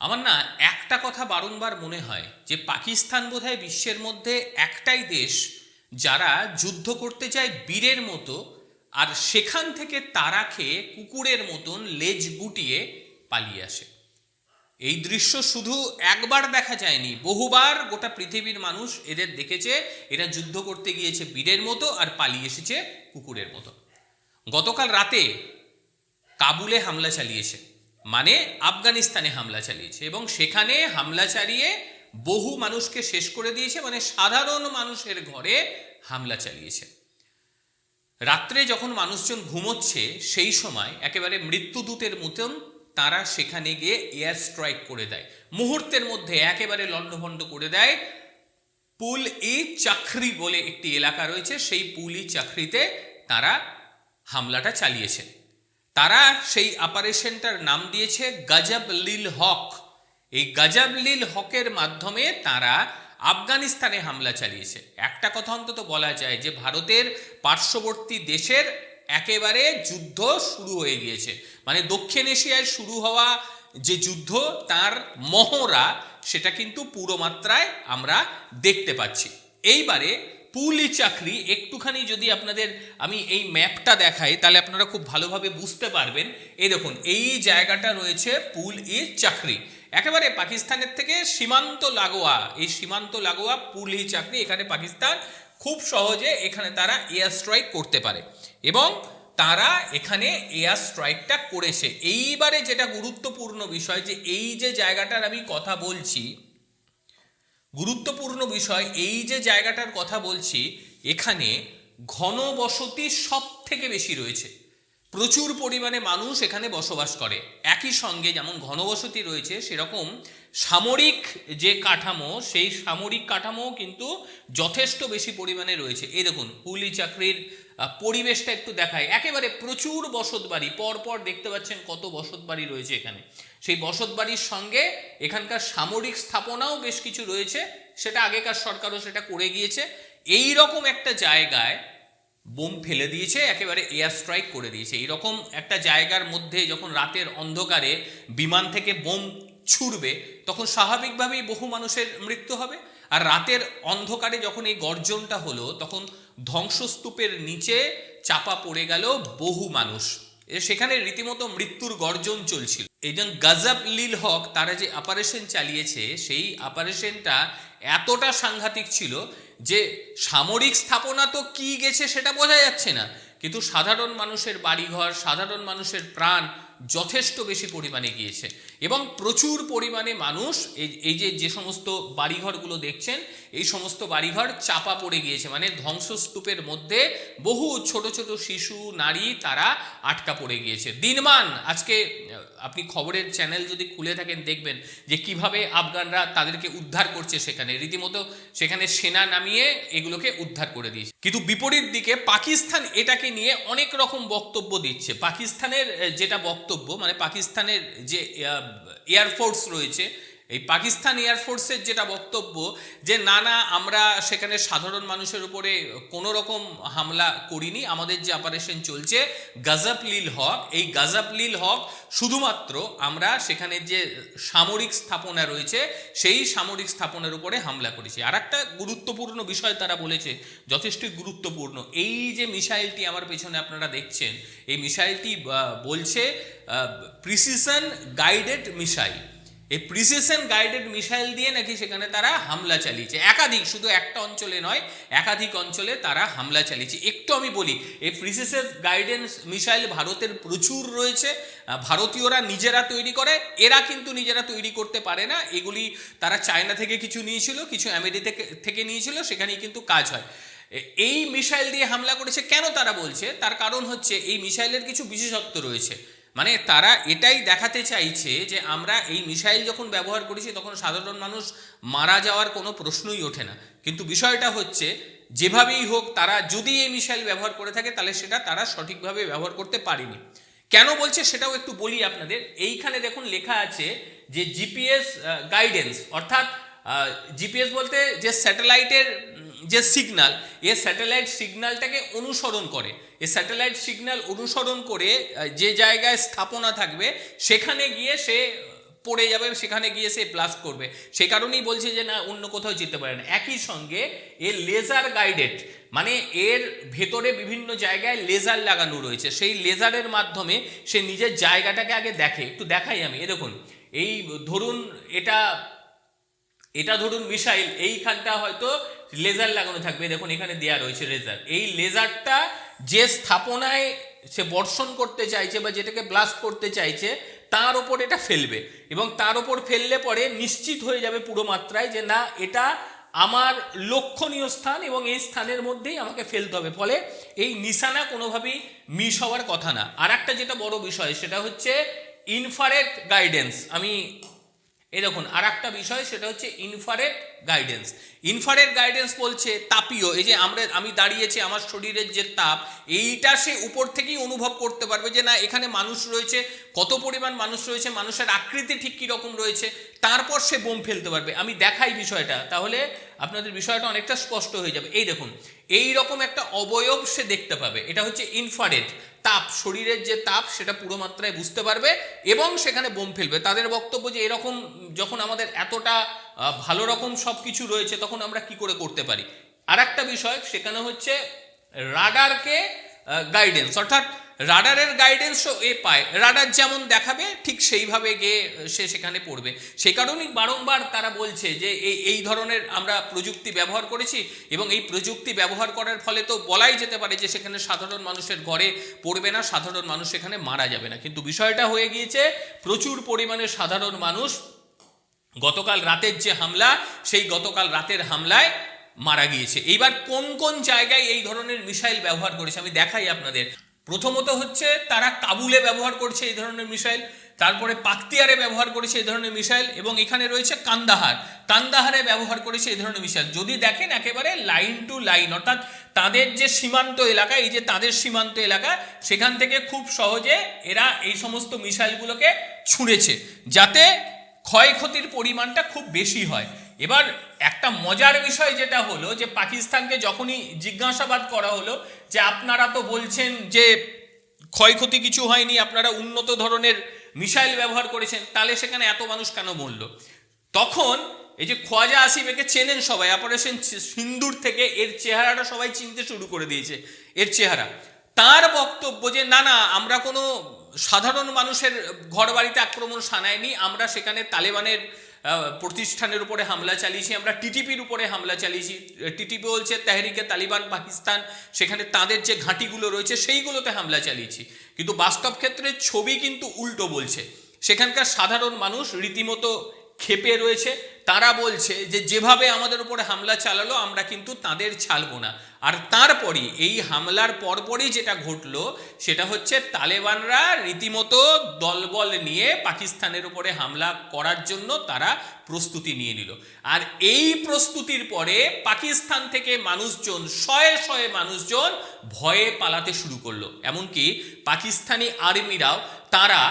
আমার না একটা কথা বারংবার মনে হয় যে পাকিস্তান বোধহয় বিশ্বের মধ্যে একটাই দেশ যারা যুদ্ধ করতে চায় বীরের মতো, আর সেখান থেকে তারা খেয়ে কুকুরের মতন লেজ গুটিয়ে পালিয়ে আসে। এই দৃশ্য শুধু একবার দেখা যায়নি, বহুবার গোটা পৃথিবীর মানুষ এদের দেখেছে। এরা যুদ্ধ করতে গিয়েছে বীরের মতো আর পালিয়ে এসেছে কুকুরের মতো। গতকাল রাতে কাবুলে হামলা চালিয়েছে, মানে আফগানিস্তানে হামলা চালিয়েছে, এবং সেখানে হামলা চালিয়ে বহু মানুষকে শেষ করে দিয়েছে, মানে সাধারণ মানুষের ঘরে হামলা চালিয়েছে। রাত্রে যখন মানুষজন ঘুমোচ্ছে সেই সময় একেবারে মৃত্যুদূতের মতন তারা সেখানে গিয়ে এয়ার স্ট্রাইক করে দেয়, মুহূর্তের মধ্যে একেবারে লণ্ডভণ্ড করে দেয়। পুল ই চাকরি বলে একটি এলাকা রয়েছে, সেই পুল ই চাকরিতে তারা হামলাটা চালিয়েছে। তারা সেই অপারেশনটার নাম দিয়েছে গজব লিল হক। এই গজব লিল হকের মাধ্যমে তারা আফগানিস্তানে হামলা চালিয়েছে। একটা কথা অন্তত বলা যায় যে ভারতের পার্শ্ববর্তী দেশের একেবারে যুদ্ধ শুরু হয়ে গিয়েছে, মানে দক্ষিণ এশিয়ায় শুরু হওয়া যে যুদ্ধ তার মহড়া সেটা কিন্তু পুরো মাত্রায় আমরা দেখতে পাচ্ছি। এইবারে পুল ই চাকরি একটুখানি যদি আপনাদের আমি এই ম্যাপটা দেখাই তাহলে আপনারা খুব ভালোভাবে বুঝতে পারবেন। এই দেখুন, এই জায়গাটা রয়েছে পুল ই চাকরি, একেবারে পাকিস্তানের থেকে সীমান্ত লাগোয়া, এই সীমান্ত লাগোয়া পুল ই চাকরি। এখানে পাকিস্তান খুব সহজে এখানে তারা এয়ার স্ট্রাইক করতে পারে, এবং তারা এখানে এয়ার স্ট্রাইকটা করেছে। এইবারে যেটা গুরুত্বপূর্ণ বিষয়, যে এই যে জায়গাটার আমি কথা বলছি, গুরুত্বপূর্ণ বিষয় এই যে জায়গাটার কথা বলছি, এখানে ঘনবসতি সব থেকে বেশি রয়েছে, প্রচুর পরিমাণে মানুষ এখানে বসবাস করে। একই সঙ্গে যেমন ঘনবসতি রয়েছে সেরকম সামরিক যে কাঠামো, সেই সামরিক কাঠামো কিন্তু যথেষ্ট বেশি পরিমাণে রয়েছে। এই দেখুন পুল ই চাকরির পরিবেশটা একটু দেখায়, একেবারে প্রচুর বসতবাড়ি, পরপর দেখতে পাচ্ছেন কত বসতবাড়ি রয়েছে এখানে। সেই বসতবাড়ির সঙ্গে এখানকার সামরিক স্থাপনাও বেশ কিছু রয়েছে, সেটা আগেকার সরকারও সেটা করে গিয়েছে। এই রকম একটা জায়গায় বোম ফেলে দিয়েছে, একেবারে এয়ার স্ট্রাইক করে দিয়েছে। এইরকম একটা জায়গার মধ্যে যখন রাতের অন্ধকারে বিমান থেকে বোম ছুড়বে তখন স্বাভাবিকভাবেই বহু মানুষের মৃত্যু হবে। আর রাতের অন্ধকারে যখন এই গর্জনটা হলো তখন ধ্বংসস্তূপের নিচে চাপা পড়ে গেল বহু মানুষ, সেখানে রীতিমতো মৃত্যুর গর্জন চলছিল। এই যে গজব লিল হক তারা যে অপারেশন চালিয়েছে, সেই অপারেশনটা এতটা সাংঘাতিক ছিল যে সামরিক স্থাপনা তো কি গেছে সেটা বোঝা যাচ্ছে না, কিন্তু সাধারণ মানুষের বাড়িঘর, সাধারণ মানুষের প্রাণ যথেষ্ট বেশি পরিমাণে গিয়েছে। এবং প্রচুর পরিমাণে মানুষ এই যে সমস্ত বাড়িঘরগুলো দেখছেন, এই সমস্ত বাড়িঘর চাপা পড়ে গিয়েছে, মানে ধ্বংসস্তূপের মধ্যে বহু ছোট ছোট শিশু, নারী তারা আটকা পড়ে গিয়েছে। দিনমান আজকে আপনি খবরের চ্যানেল যদি খুলে থাকেন দেখবেন যে কিভাবে আফগানরা তাদেরকে উদ্ধার করছে, সেখানে রীতিমতো সেখানে সেনা নামিয়ে এগুলোকে উদ্ধার করে দিয়েছে। কিন্তু বিপরীত দিকে পাকিস্তান এটাকে নিয়ে অনেক রকম বক্তব্য দিচ্ছে। পাকিস্তানের যেটা বক্তব্য, মানে পাকিস্তানের যে এয়ারফোর্স রয়েছে, এই পাকিস্তান এয়ারফোর্সের যেটা বক্তব্য যে না আমরা সেখানে সাধারণ মানুষের উপরে কোনো রকম হামলা করিনি, আমাদের যে অপারেশন চলছে গজব লিল হক, এই গজব লিল হক শুধুমাত্র আমরা সেখানে যে সামরিক স্থাপনা রয়েছে সেই সামরিক স্থাপনার উপরে হামলা করেছি। আর একটা গুরুত্বপূর্ণ বিষয় তারা বলেছে, যথেষ্টই গুরুত্বপূর্ণ। এই যে মিসাইলটি আমার পেছনে আপনারা দেখছেন, এই মিসাইলটি বলছে প্রিসিশন গাইডেড মিসাইল। এই প্রিসিশন গাইডেড মিসাইল দিয়ে নাকি সেখানে তারা হামলা চালিয়েছে, একাধিক, শুধু একটা অঞ্চলে নয়, একাধিক অঞ্চলে তারা হামলা চালিয়েছে। একটু আমি বলি, এই প্রিসিশন গাইডেন্স মিসাইল ভারতের প্রচুর রয়েছে, ভারতীয়রা নিজেরা তৈরি করে, এরা কিন্তু নিজেরা তৈরি করতে পারে না, এগুলি তারা চায়না থেকে কিছু নিয়েছিল, কিছু আমেরিকা থেকে নিয়েছিল, সেখানেই কিন্তু কাজ হয়। এই মিসাইল দিয়ে হামলা করেছে কেন তারা বলছে, তার কারণ হচ্ছে এই মিসাইলের কিছু বিশেষত্ব রয়েছে। মানে তারা এটাই দেখাতে চাইছে যে আমরা এই মিসাইল যখন ব্যবহার করেছি তখন সাধারণ মানুষ মারা যাওয়ার কোনো প্রশ্নই ওঠে না। কিন্তু বিষয়টা হচ্ছে যেভাবেই হোক তারা যদি এই মিসাইল ব্যবহার করে থাকে তাহলে সেটা তারা সঠিকভাবে ব্যবহার করতে পারেনি। কেন বলছে সেটাও একটু বলি আপনাদের। এইখানে দেখুন লেখা আছে যে জিপিএস গাইডেন্স, অর্থাৎ জিপিএস বলতে যে স্যাটেলাইটের যে সিগন্যাল, এ স্যাটেলাইট সিগন্যালটাকে অনুসরণ করে, এ স্যাটেলাইট সিগন্যাল অনুসরণ করে যে জায়গায় স্থাপনা থাকবে সেখানে গিয়ে সে পড়ে যাবে, সেখানে গিয়ে সে ব্লাস্ট করবে। সে কারণেই বলছে যে না, অন্য কোথাও যেতে পারে না। একই সঙ্গে এর লেজার গাইডেড, মানে এর ভেতরে বিভিন্ন জায়গায় লেজার লাগানো রয়েছে, সেই লেজারের মাধ্যমে সে নিজের জায়গাটাকে আগে দেখে। একটু দেখাই আমি, দেখুন, এই ধরুন এটা ধরুন মিসাইল, এইখানটা হয়তো লেজার লাগানো থাকবে, দেখুন এখানে দেয়া রয়েছে লেজার। এই লেজারটা যে স্থাপনায় সে বর্ষণ করতে চাইছে বা যেটাকে ব্লাস্ট করতে চাইছে তার ওপর এটা ফেলবে, এবং তার ওপর ফেললে পরে নিশ্চিত হয়ে যাবে পুরো মাত্রায় যে না, এটা আমার লক্ষণীয় স্থান এবং এই স্থানের মধ্যেই আমাকে ফেলতে হবে। ফলে এই নিশানা কোনোভাবেই মিস হওয়ার কথা না। আর একটা যেটা বড় বিষয় সেটা হচ্ছে ইনফ্রারেড গাইডেন্স। আমি এই দেখুন আর একটা বিষয়, সেটা হচ্ছে ইনফ্রারেড গাইডেন্স। ইনফ্রারেড গাইডেন্স বলছে তাপীয়, এই যে আমি দাঁড়িয়েছি, আমার শরীরের যে তাপ, এইটা সে উপর থেকেই অনুভব করতে পারবে যে না, এখানে মানুষ রয়েছে, কত পরিমাণ মানুষ রয়েছে, মানুষের আকৃতি ঠিক কীরকম রয়েছে, তারপর সে বোম ফেলতে পারবে। আমি দেখাই বিষয়টা, তাহলে আপনাদের বিষয়টা অনেকটা স্পষ্ট হয়ে যাবে। এই দেখুন, এই রকম একটা অবয়ব সে দেখতে পাবে, এটা হচ্ছে ইনফ্রারেড তাপ, শরীরের যে তাপ সেটা পুরো মাত্রায় বুঝতে পারবে এবং সেখানে বোম ফেলবে। তাদের বক্তব্য যে এরকম যখন আমাদের এতটা ভালো রকম সব কিছু রয়েছে, তখন আমরা কি করে করতে পারি। আর একটা বিষয় সেখানে হচ্ছে রাডারকে গাইডেন্স, অর্থাৎ রাডারের গাইডেন্সও এ পায়। রাডার যেমন দেখাবে ঠিক সেইভাবে গিয়ে সে সেখানে পড়বে। সেই কারণেই বারংবার তারা বলছে যে এই ধরনের আমরা প্রযুক্তি ব্যবহার করেছি, এবং এই প্রযুক্তি ব্যবহার করার ফলে তো বলাই যেতে পারে যে সেখানে সাধারণ মানুষের ঘরে পড়বে না, সাধারণ মানুষ সেখানে মারা যাবে না। কিন্তু বিষয়টা হয়ে গিয়েছে প্রচুর পরিমাণে সাধারণ মানুষ গতকাল রাতের যে হামলা, সেই গতকাল রাতের হামলায় মারা গিয়েছে। এইবার কোন কোন জায়গায় এই ধরনের মিসাইল ব্যবহার করেছে আমি দেখাই আপনাদের। প্রথমত হচ্ছে তারা কাবুলে ব্যবহার করছে এই ধরনের মিসাইল, তারপরে পাখতিয়ারে ব্যবহার করেছে এই ধরনের মিসাইল, এবং এখানে রয়েছে কান্দাহারে ব্যবহার করেছে এই ধরনের মিসাইল। যদি দেখেন একেবারে লাইন টু লাইন, অর্থাৎ তাদের যে সীমান্ত এলাকা, এই যে তাদের সীমান্ত এলাকা, সেখান থেকে খুব সহজে এরা এই সমস্ত মিসাইলগুলোকে ছুঁড়েছে, যাতে ক্ষয়ক্ষতির পরিমাণটা খুব বেশি হয়। এবার একটা মজার বিষয় যেটা হলো যে পাকিস্তানকে যখনই জিজ্ঞাসাবাদ করা হলো যে আপনারা তো বলছেন যে ক্ষয়ক্ষতি কিছু হয়নি, আপনারা উন্নত ধরনের মিসাইল ব্যবহার করেছেন, তাহলে সেখানে এত মানুষ কেন মরল? তখন এই যে খোয়াজা আসিফ, একে চেনেন সবাই, অপারেশন সিন্দুর থেকে এর চেহারাটা সবাই চিনতে শুরু করে দিয়েছে, এর চেহারা। তার বক্তব্য যে না না, আমরা কোনো সাধারণ মানুষের ঘর বাড়িতে আক্রমণ শানায়নি, আমরা সেখানে তালেবানের প্রতিষ্ঠানের উপরে হামলা চালিয়েছি, আমরা টিটিপির উপরে হামলা চালিয়েছি। টিটিপি বলছে তেহরিকে তালিবান পাকিস্তান, সেখানে তাদের যে ঘাঁটিগুলো রয়েছে সেইগুলোতে হামলা চালিয়েছি। কিন্তু বাস্তব ক্ষেত্রে ছবি কিন্তু উল্টো বলছে। সেখানকার সাধারণ মানুষ রীতিমতো ক্ষেপে রয়েছে। তারা বলছে যে যেভাবে আমাদের উপরে হামলা চালালো আমরা কিন্তু তাদের ছাড়বো না। আর তারপরই এই হামলার পরপরই যেটা ঘটলো সেটা হচ্ছে তালেবানরা রীতিমতো দলবল নিয়ে পাকিস্তানের উপরে হামলা করার জন্য তারা প্রস্তুতি নিয়ে নিল। আর এই প্রস্তুতির পরে পাকিস্তান থেকে মানুষজন, শয়ে শয়ে মানুষজন ভয়ে পালাতে শুরু করলো। এমনকি পাকিস্তানি আর্মিরাও তারা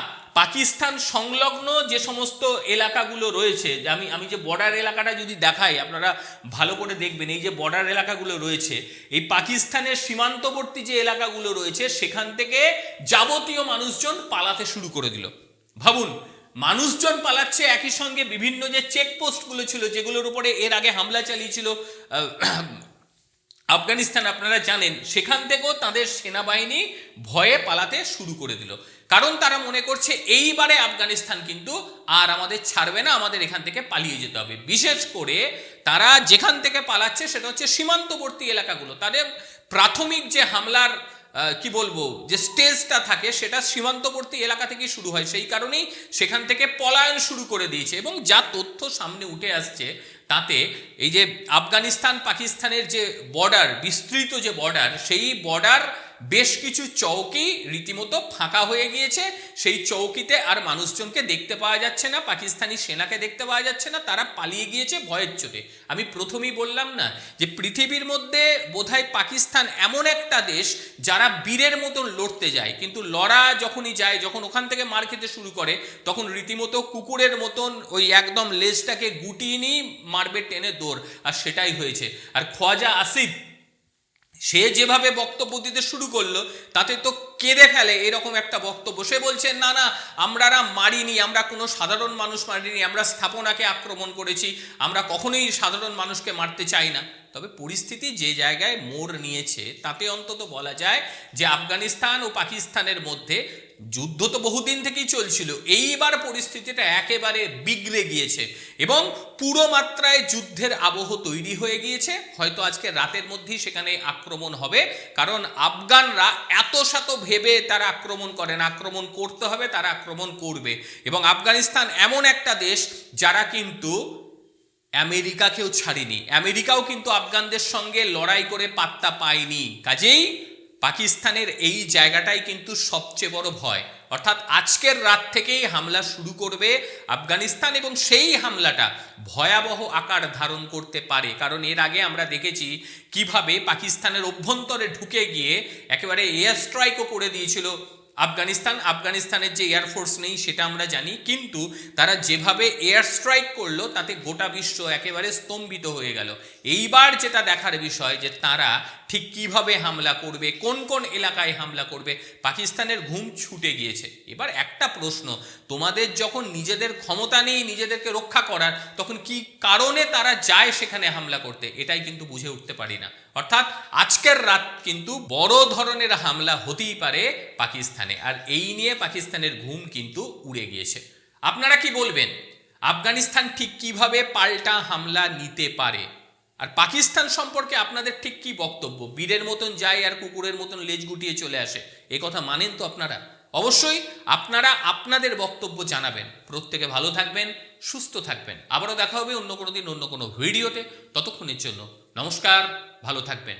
পাকিস্তান সংলগ্ন যে সমস্ত এলাকাগুলো রয়েছে, আমি যে বর্ডার এলাকাটা যদি দেখাই আপনারা ভালো করে দেখবেন, এই যে বর্ডার এলাকাগুলো রয়েছে, এই পাকিস্তানের সীমান্তবর্তী যে এলাকাগুলো রয়েছে সেখান থেকে যাবতীয় মানুষজন পালাতে শুরু করে দিল। ভাবুন, মানুষজন পালাচ্ছে, একই সঙ্গে বিভিন্ন যে চেকপোস্টগুলো ছিল যেগুলোর উপরে এর আগে হামলা চালিয়েছিল আফগানিস্তান, আপনারা জানেন, সেখান থেকেও তাদের সেনাবাহিনী ভয়ে পালাতে শুরু করে দিল। কারণ তারা মনে করছে এইবারে আফগানিস্তান কিন্তু আর আমাদের ছাড়বে না, আমাদের এখান থেকে পালিয়ে যেতে হবে। বিশেষ করে তারা যেখান থেকে পালাচ্ছে সেটা হচ্ছে সীমান্তবর্তী এলাকাগুলো। তাদের প্রাথমিক যে হামলার কি বলবো যে স্টেজটা থাকে সেটা সীমান্তবর্তী এলাকা থেকেই শুরু হয়। সেই কারণেই সেখান থেকে পলায়ন শুরু করে দিয়েছে। এবং যা তথ্য সামনে উঠে আসছে তাতে এই যে আফগানিস্তান পাকিস্তানের যে বর্ডার, বিস্তৃত যে বর্ডার, সেই বর্ডার বেশ কিছু চৌকি রীতিমতো ফাঁকা হয়ে গিয়েছে। সেই চৌকিতে আর মানুষজনকে দেখতে পাওয়া যাচ্ছে না, পাকিস্তানি সেনাকে দেখতে পাওয়া যাচ্ছে না, তারা পালিয়ে গিয়েছে ভয়ের চোটে। আমি প্রথমেই বললাম না যে পৃথিবীর মধ্যে বোধহয় পাকিস্তান এমন একটা দেশ যারা বীরের মতন লড়তে যায়, কিন্তু লড়া যখনই যায়, যখন ওখান থেকে মার খেতে শুরু করে, তখন রীতিমতো কুকুরের মতন ওই একদম লেজটাকে গুটিয়ে নিয়ে মারবে টেনে দৌড়, আর সেটাই হয়েছে। আর খোয়াজা আসিফ সে যেভাবে বক্তব্য দিতে শুরু করলো তাতে তো কেঁদে ফেলে এরকম একটা বক্তব্য। সে বলছেন না না, আমরা মারিনি, আমরা কোনো সাধারণ মানুষ মারিনি, আমরা স্থাপনাকে আক্রমণ করেছি, আমরা কখনোই সাধারণ মানুষকে মারতে চাই না। তবে পরিস্থিতি যে জায়গায় মোড় নিয়েছে তাতে অন্তত বলা যায় যে আফগানিস্তান ও পাকিস্তানের মধ্যে যুদ্ধ তো বহুদিন থেকেই চলছিল, এইবার পরিস্থিতিটা একেবারে বিগড়ে গিয়েছে এবং পুরো মাত্রায় যুদ্ধের আবহ তৈরি হয়ে গিয়েছে। হয়তো আজকে রাতের মধ্যেই সেখানে আক্রমণ হবে, কারণ আফগানরা এত শত ভেবে তারা আক্রমণ করে না, আক্রমণ করতে হবে তারা আক্রমণ করবে। এবং আফগানিস্তান এমন একটা দেশ যারা কিন্তু আমেরিকাকেও ছাড়েনি, আমেরিকাও কিন্তু আফগানদের সঙ্গে লড়াই করে পাত্তা পায়নি। কাজেই পাকিস্তানের এই জায়গাটাই কিন্তু সবচেয়ে বড় ভয়, অর্থাৎ আজকের রাত থেকেই হামলা শুরু করবে আফগানিস্তান এবং সেই হামলাটা ভয়াবহ আকার ধারণ করতে পারে। কারণ এর আগে আমরা দেখেছি কিভাবে পাকিস্তানের অভ্যন্তরে ঢুকে গিয়ে একেবারে এয়ার স্ট্রাইকও করে দিয়েছিল আফগানিস্তানের যে এয়ারফোর্স নেই সেটা আমরা জানি, কিন্তু তারা যেভাবে এয়ার স্ট্রাইক করলো তাতে গোটা বিশ্ব একেবারে স্তম্ভিত হয়ে গেল। এইবার যেটা দেখার বিষয় যে তারা ঠিক কিভাবে হামলা করবে, কোন কোন এলাকায় হামলা করবে। পাকিস্তানের ঘুম ছুটে গিয়েছে। এবার একটা প্রশ্ন, তোমাদের যখন নিজেদের ক্ষমতা নেই নিজেদেরকে রক্ষা করার, তখন কি কারণে তারা যায় সেখানে হামলা করতে, এটাই কিন্তু বুঝে উঠতে পারি না। অর্থাৎ আজকের রাত কিন্তু বড় ধরনের হামলা হতেই পারে পাকিস্তানে, আর এই নিয়ে পাকিস্তানের ঘুম কিন্তু উড়ে গিয়েছে। আপনারা কি বলবেন, আফগানিস্তান ঠিক কিভাবে পাল্টা হামলা নিতে পারে? আর পাকিস্তান সম্পর্কে আপনাদের ঠিক কি বক্তব্য? বীরের মতন যায় আর কুকুরের মতন লেজ গুটিয়ে চলে আসে, এ কথা মানেন তো আপনারা? অবশ্যই আপনারা আপনাদের বক্তব্য জানাবেন। প্রত্যেকে ভালো থাকবেন, সুস্থ থাকবেন। আবারও দেখা হবে অন্য কোনো দিন অন্য কোনো ভিডিওতে। ততক্ষণের জন্য নমস্কার, ভালো থাকবেন।